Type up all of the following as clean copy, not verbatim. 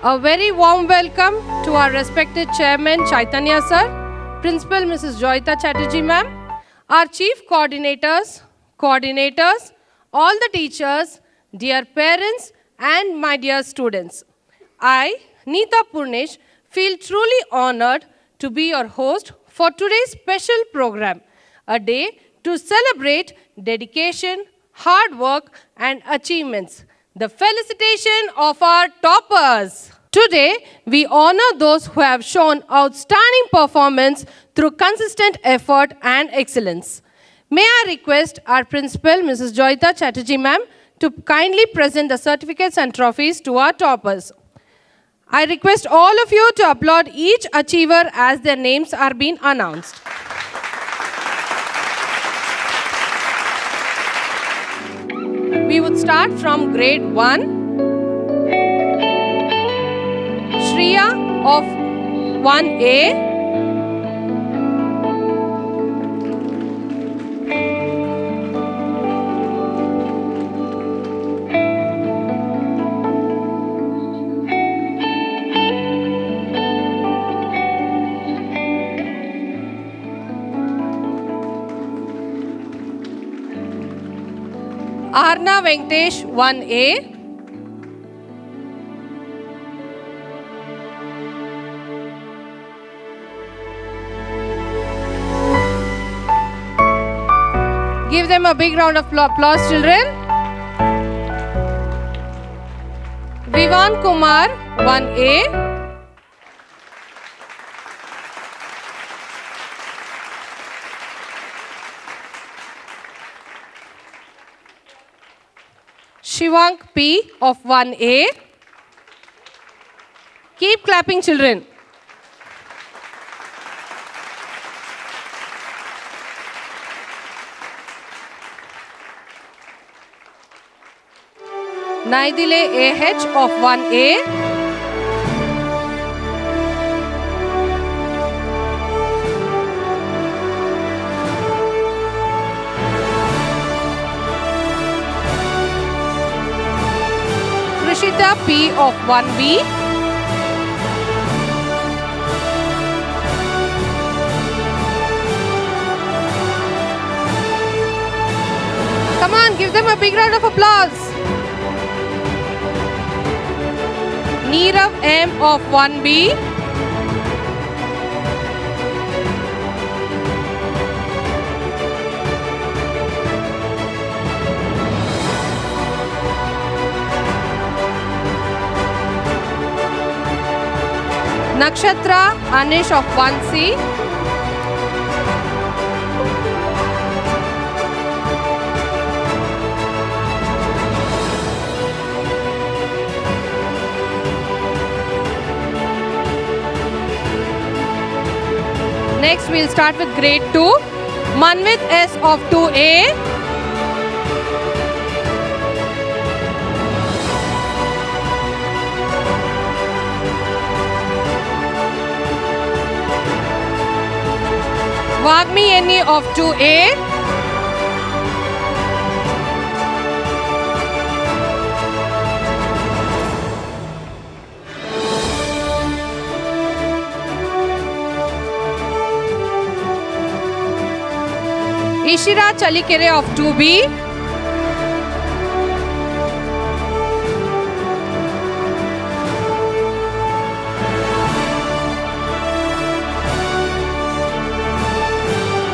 A very warm welcome to our respected Chairman Chaitanya Sir, Principal Mrs. Joyita Chatterjee Ma'am, our Chief Coordinators, all the teachers, dear parents and my dear students. I, Neeta Purnesh, feel truly honored to be your host for today's special program, a day to celebrate dedication, hard work and achievements. The felicitation of our toppers. Today, we honor those who have shown outstanding performance through consistent effort and excellence. May I request our principal, Mrs. Joyita Chatterjee Ma'am, to kindly present the certificates and trophies to our toppers. I request all of you to applaud each achiever as their names are being announced. We would start from grade 1. Shriya of 1A. Arna Venkatesh 1A. Give them a big round of applause, children. Vivan Kumar 1A. Shivank P of 1A. Keep clapping, children. Naidile AH of 1A. Krishita P of 1B. Come on, give them a big round of applause. Neerav M of 1B. Nakshatra Anish of 1C. Next, we'll start with grade 2. Manvit S of 2A. Vagmi N of 2A. Ishira Chalikere of 2B.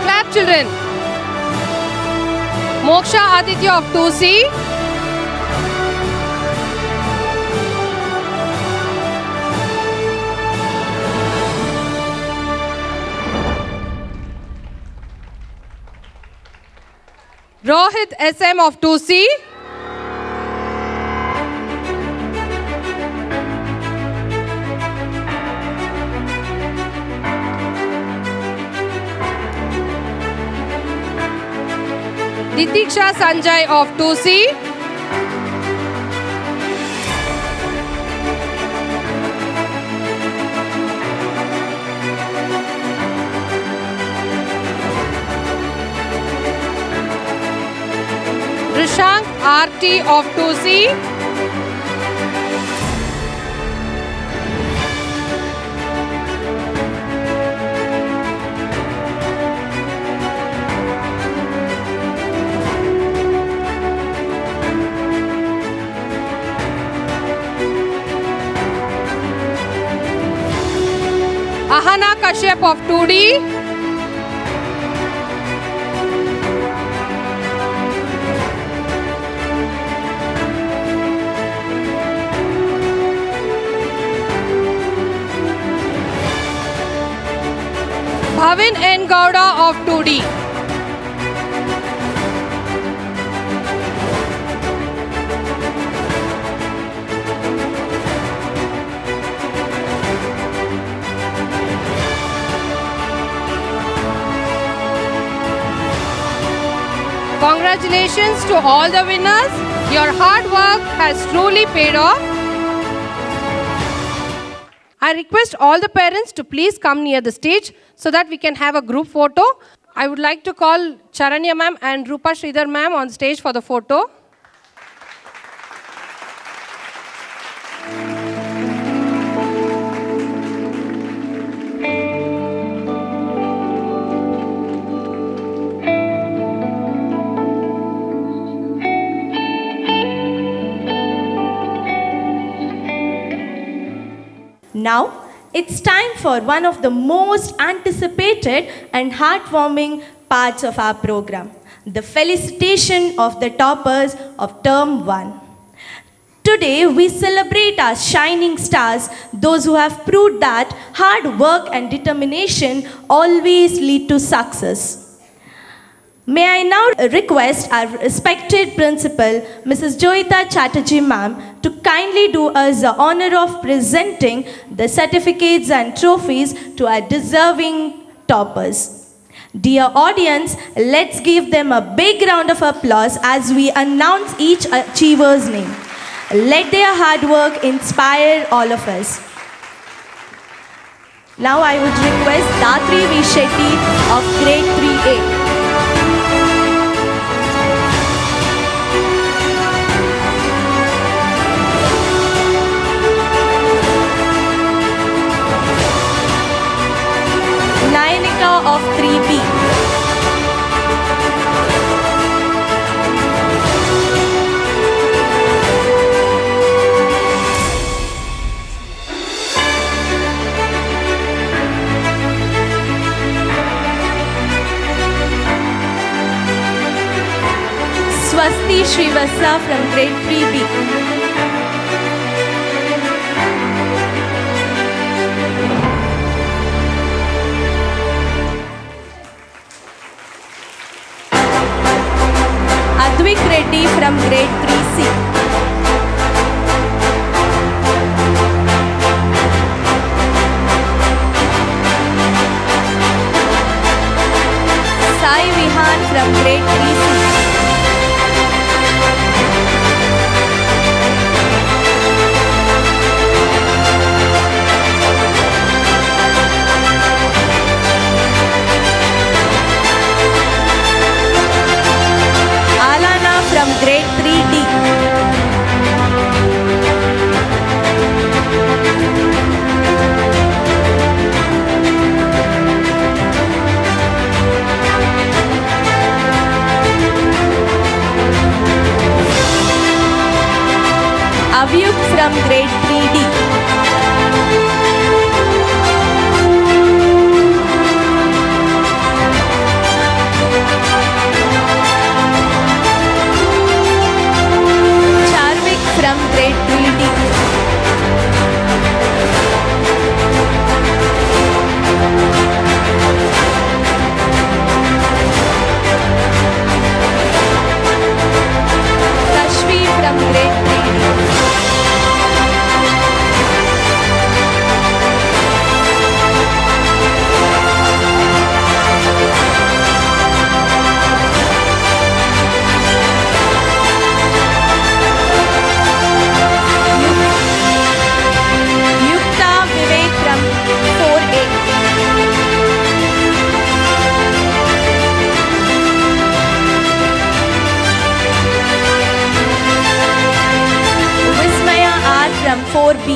Clap, children. Moksha Aditya of 2C. Rohit SM of 2C. Ditiksha Sanjay of 2C. Rishank RT of 2C. Joseph of 2D. Bhavin N. Gowda of 2D. Congratulations to all the winners. Your hard work has truly paid off. I request all the parents to please come near the stage so that we can have a group photo. I would like to call Charanya ma'am and Rupa Sridhar ma'am on stage for the photo. Now, it's time for one of the most anticipated and heartwarming parts of our program, the felicitation of the toppers of Term 1. Today, we celebrate our shining stars, those who have proved that hard work and determination always lead to success. May I now request our respected principal, Mrs. Joyita Chatterjee ma'am, to kindly do us the honor of presenting the certificates and trophies to our deserving toppers. Dear audience, let's give them a big round of applause as we announce each achiever's name. Let their hard work inspire all of us. Now I would request Datri V. Shetty of Grade 3A. Nayanika of 3B. Swasti Srivastava from Grade 3B. Advik Reddy from Grade 3C. Sai Vihan from Grade 3C. Alana from Grade 3D. Avyuk from Grade 3D. Charvik from Grade 3D. Kashvi from Grade 3D. Yukta Vivek from 4A. Vismaya R from 4B.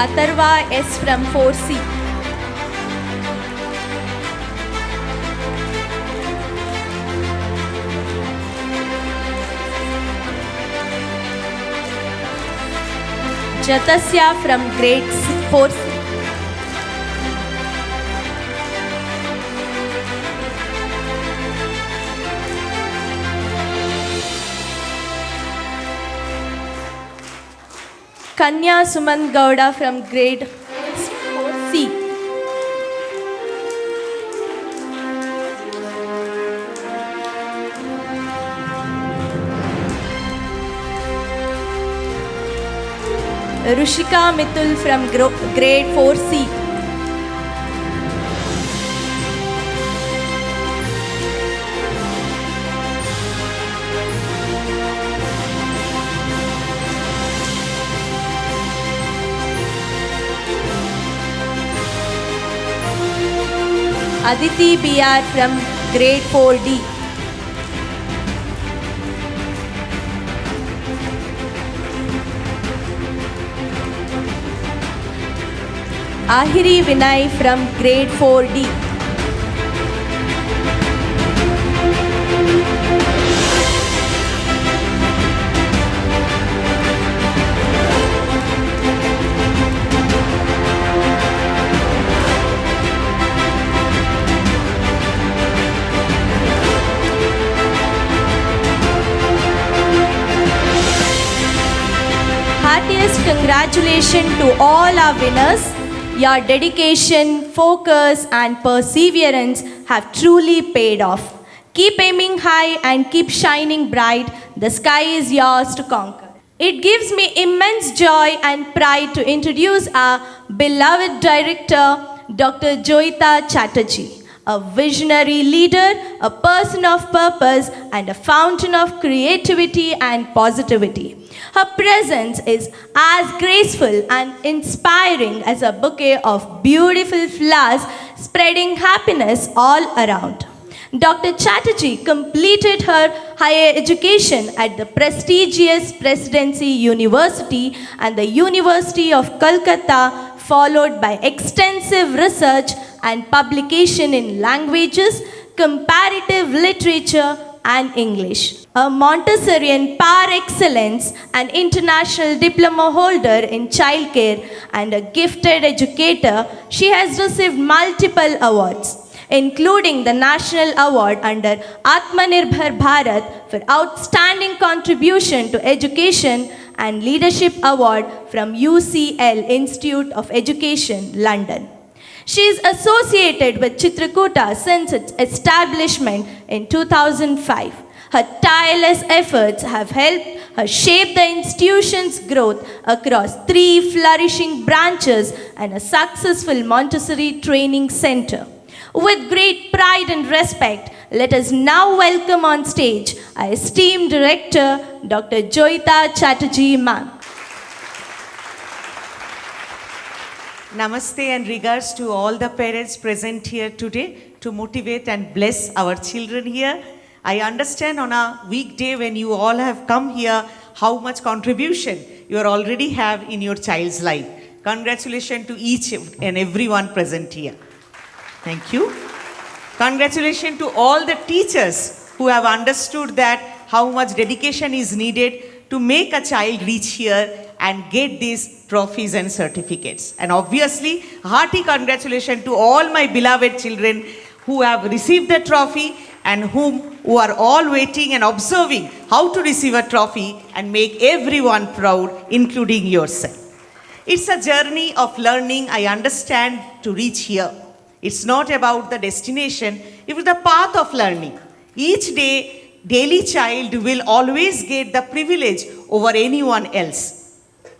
Atharva S from 4C. Jatasya from grade 4C. Kanya Suman Gowda from grade 4C. Rushika Mitul from grade 4C. Aditi BR from grade 4D. Ahiri Vinay from grade 4D. Heartiest congratulations to all our winners. Your dedication, focus, and perseverance have truly paid off. Keep aiming high and keep shining bright. The sky is yours to conquer. It gives me immense joy and pride to introduce our beloved director, Dr. Joyita Chatterjee, a visionary leader, a person of purpose, and a fountain of creativity and positivity. Her presence is as graceful and inspiring as a bouquet of beautiful flowers spreading happiness all around. Dr. Chatterjee completed her higher education at the prestigious Presidency University and the University of Kolkata, followed by extensive research and publication in languages, comparative literature, and English. A Montessorian par excellence, an international diploma holder in childcare, and a gifted educator, she has received multiple awards, including the National Award under Atmanirbhar Bharat for Outstanding Contribution to Education and Leadership Award from UCL Institute of Education, London. She is associated with Chitrakuta since its establishment in 2005. Her tireless efforts have helped her shape the institution's growth across 3 flourishing branches and a successful Montessori training center. With great pride and respect, let us now welcome on stage our esteemed director, Dr. Joyita Chatterjee ma'am. Namaste and regards to all the parents present here today to motivate and bless our children here. I understand on a weekday when you all have come here how much contribution you already have in your child's life. Congratulations to each and everyone present here. Thank you. Congratulations to all the teachers who have understood that how much dedication is needed to make a child reach here and get these trophies and certificates. And obviously, hearty congratulations to all my beloved children who have received the trophy and who are all waiting and observing how to receive a trophy and make everyone proud, including yourself. It's a journey of learning, I understand, to reach here. It's not about the destination, it is the path of learning. Each day, daily child will always get the privilege over anyone else.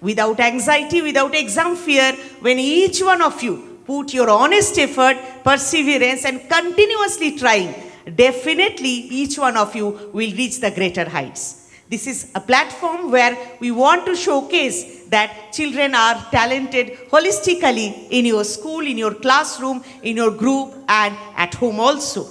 Without anxiety, without exam fear, when each one of you put your honest effort, perseverance, and continuously trying, definitely each one of you will reach the greater heights. This is a platform where we want to showcase that children are talented holistically in your school, in your classroom, in your group, and at home also.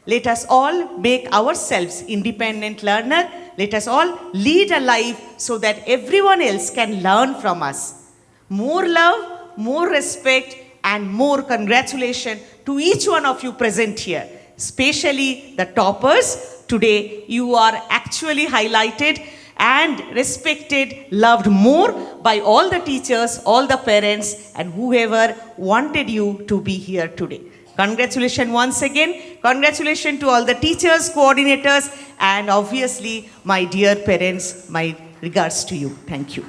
Let us all make ourselves independent learner. Let us all lead a life so that everyone else can learn from us. More love, more respect, and more congratulations to each one of you present here, especially the toppers. Today, you are actually highlighted and respected, loved more by all the teachers, all the parents, and whoever wanted you to be here today. Congratulations once again. Congratulations to all the teachers, coordinators, and obviously my dear parents, my regards to you. Thank you.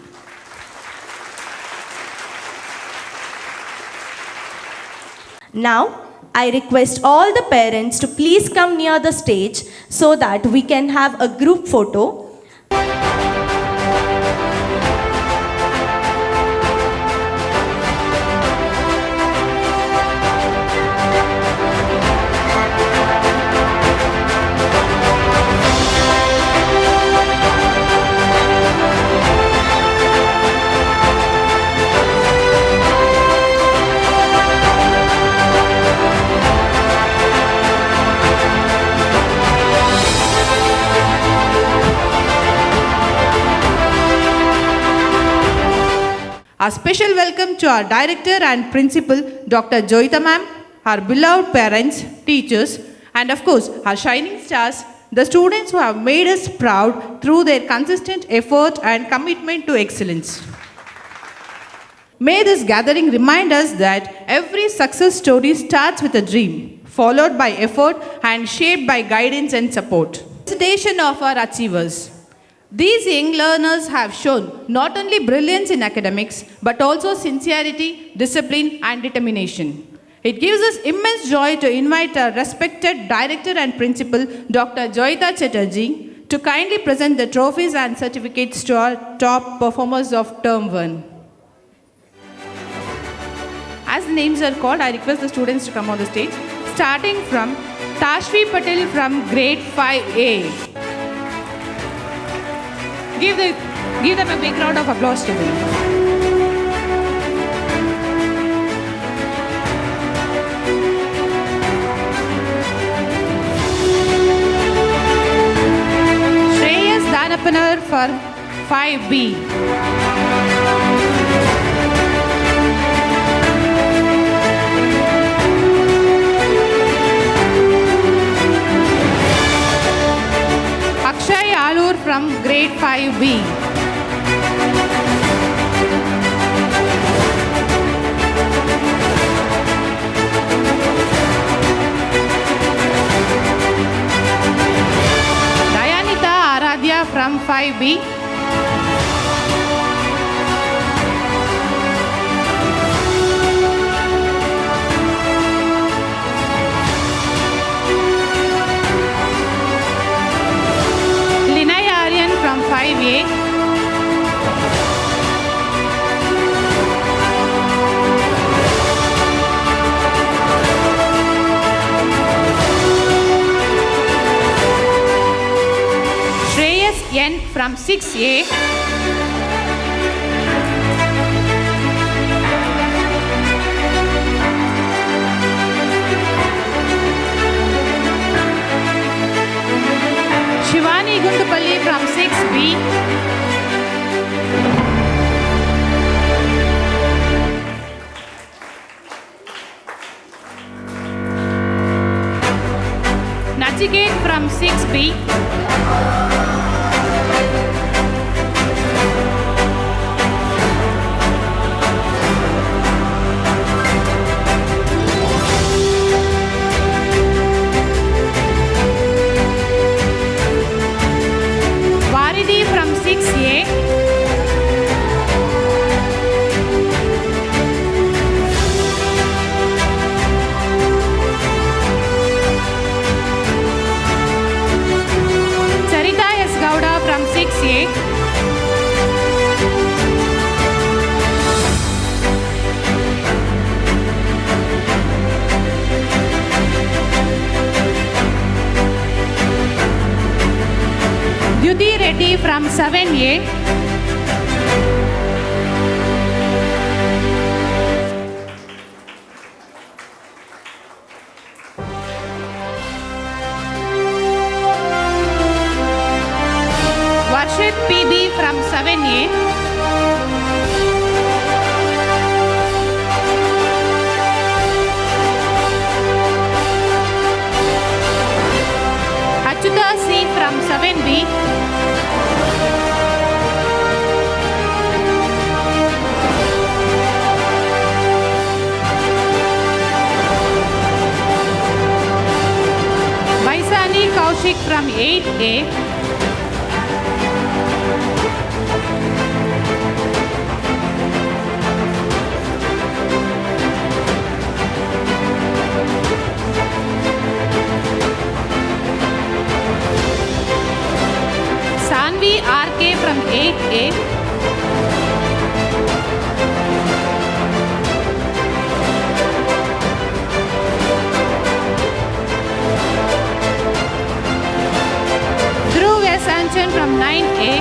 Now, I request all the parents to please come near the stage so that we can have a group photo. A special welcome to our director and principal, Dr. Joyita ma'am, our beloved parents, teachers, and of course, our shining stars, the students who have made us proud through their consistent effort and commitment to excellence. May this gathering remind us that every success story starts with a dream, followed by effort and shaped by guidance and support. Presentation of our achievers. These young learners have shown not only brilliance in academics, but also sincerity, discipline, and determination. It gives us immense joy to invite our respected director and principal, Dr. Joyita Chatterjee, to kindly present the trophies and certificates to our top performers of Term 1. As the names are called, I request the students to come on the stage, starting from Tashvi Patel from grade 5A. Give them a big round of applause to them. Shreyas Danapanar for 5B. Akshay Alur from grade 5B. Dayanita Aradhya from 5B. From 5A. Shreyas N from 6A. Shivani Gundupalli from 6B. Nachiket from 6B. Varidi from 6A. Charita S. Gowda from 6A. Dyuti Reddy from 7A. Varshit PB from 7A. Kaushik from 8A. Sanvi RK from 8A. Dhruv S. Anchan from 9A.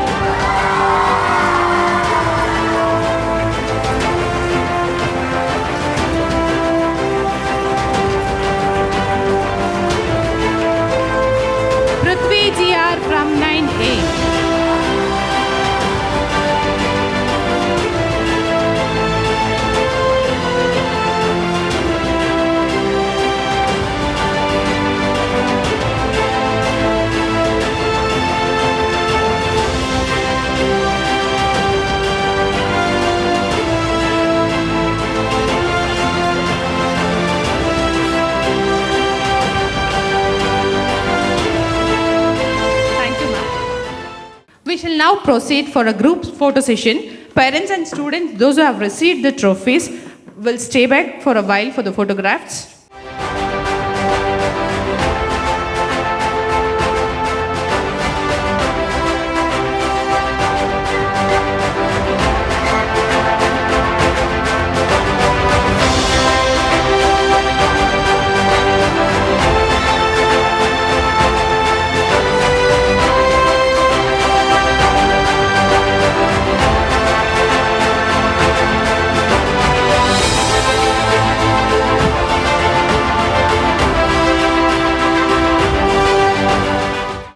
Prithvi GR from 9A. Thank you, ma'am. We shall now proceed for a group photo session. Parents and students, those who have received the trophies, will stay back for a while for the photographs.